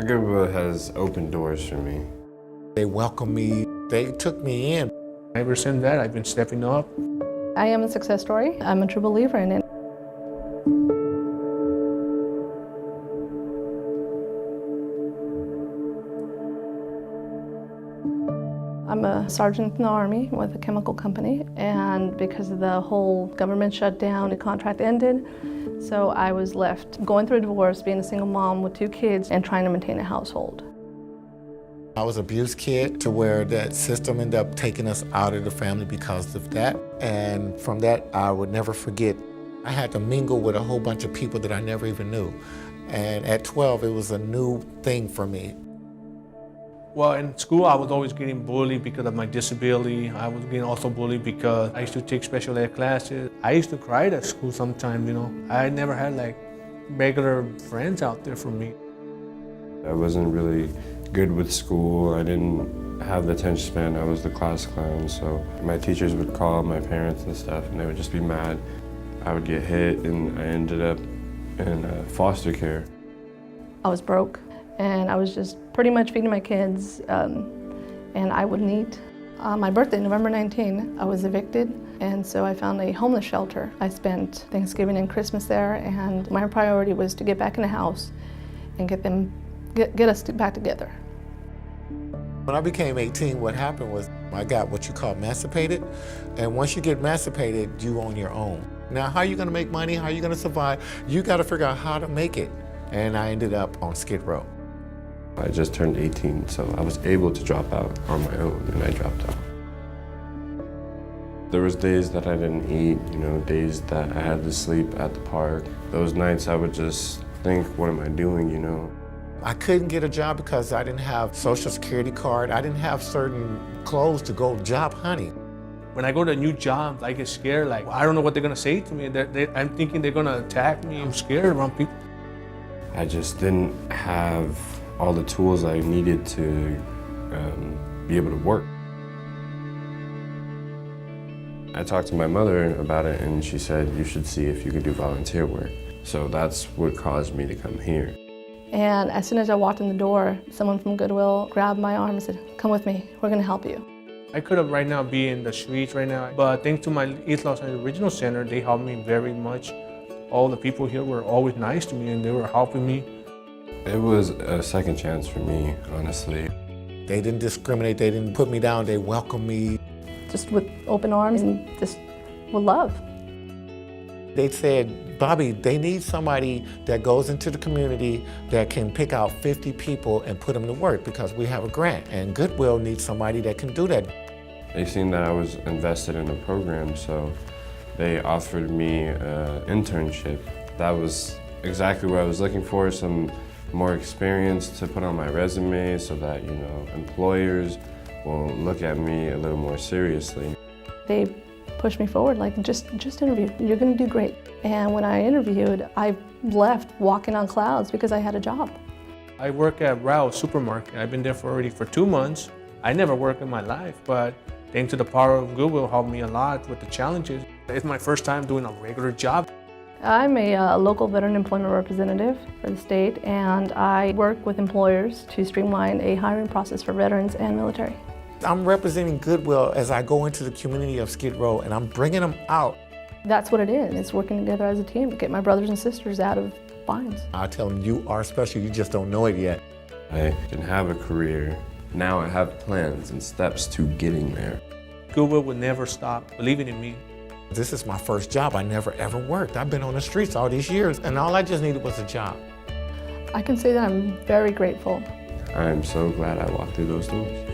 Goodwill has opened doors for me. They welcomed me, they took me in. Ever since that, I've been stepping up. I am a success story. I'm a true believer in it. I'm a sergeant in the Army with a chemical company, and because of the whole government shutdown, the contract ended, so I was left going through a divorce, being a single mom with 2 kids, and trying to maintain a household. I was an abused kid to where that system ended up taking us out of the family because of that. And from that, I would never forget. I had to mingle with a whole bunch of people that I never even knew. And at 12, it was a new thing for me. Well, in school, I was always getting bullied because of my disability. I was getting also bullied because I used to take special ed classes. I used to cry at school sometimes, I never had like regular friends out there for me. I wasn't really good with school. I didn't have the attention span. I was the class clown, so my teachers would call my parents and stuff, and they would just be mad. I would get hit, and I ended up in foster care. I was broke, and I was just pretty much feeding my kids, and I wouldn't eat. On my birthday, November 19, I was evicted, and so I found a homeless shelter. I spent Thanksgiving and Christmas there, and my priority was to get back in the house and get us back together. When I became 18, what happened was I got what you call emancipated, and once you get emancipated, you on your own. Now, how are you gonna make money? How are you gonna survive? You gotta figure out how to make it. And I ended up on Skid Row. I just turned 18, so I was able to drop out on my own, and I dropped out. There was days that I didn't eat, days that I had to sleep at the park. Those nights I would just think, what am I doing, I couldn't get a job because I didn't have Social Security card. I didn't have certain clothes to go job hunting. When I go to a new job, I get scared, like, I don't know what they're gonna say to me. I'm thinking they're gonna attack me. I'm scared around people. I just didn't have all the tools I needed to be able to work. I talked to my mother about it, and she said, you should see if you could do volunteer work. So that's what caused me to come here. And as soon as I walked in the door, someone from Goodwill grabbed my arm and said, "Come with me, we're gonna help you." I could have right now be in the streets right now, but thanks to my East Los Angeles Regional Center, they helped me very much. All the people here were always nice to me, and they were helping me. It was a second chance for me, honestly. They didn't discriminate, they didn't put me down, they welcomed me. Just with open arms and just with love. They said, Bobby, they need somebody that goes into the community that can pick out 50 people and put them to work because we have a grant, and Goodwill needs somebody that can do that. They seen that I was invested in the program, so they offered me an internship. That was exactly what I was looking for, some more experience to put on my resume so that, employers will look at me a little more seriously. They pushed me forward, like, just interview, you're gonna do great. And when I interviewed, I left walking on clouds because I had a job. I work at Rouse Supermarket. I've been there already for 2 months. I never worked in my life, but thanks to the power of Goodwill helped me a lot with the challenges. It's my first time doing a regular job. I'm a local veteran employment representative for the state, and I work with employers to streamline a hiring process for veterans and military. I'm representing Goodwill as I go into the community of Skid Row, and I'm bringing them out. That's what it is. It's working together as a team to get my brothers and sisters out of binds. I tell them, you are special, you just don't know it yet. I can have a career. Now I have plans and steps to getting there. Goodwill would never stop believing in me. This is my first job. I never ever worked. I've been on the streets all these years, and all I just needed was a job. I can say that I'm very grateful. I'm so glad I walked through those doors.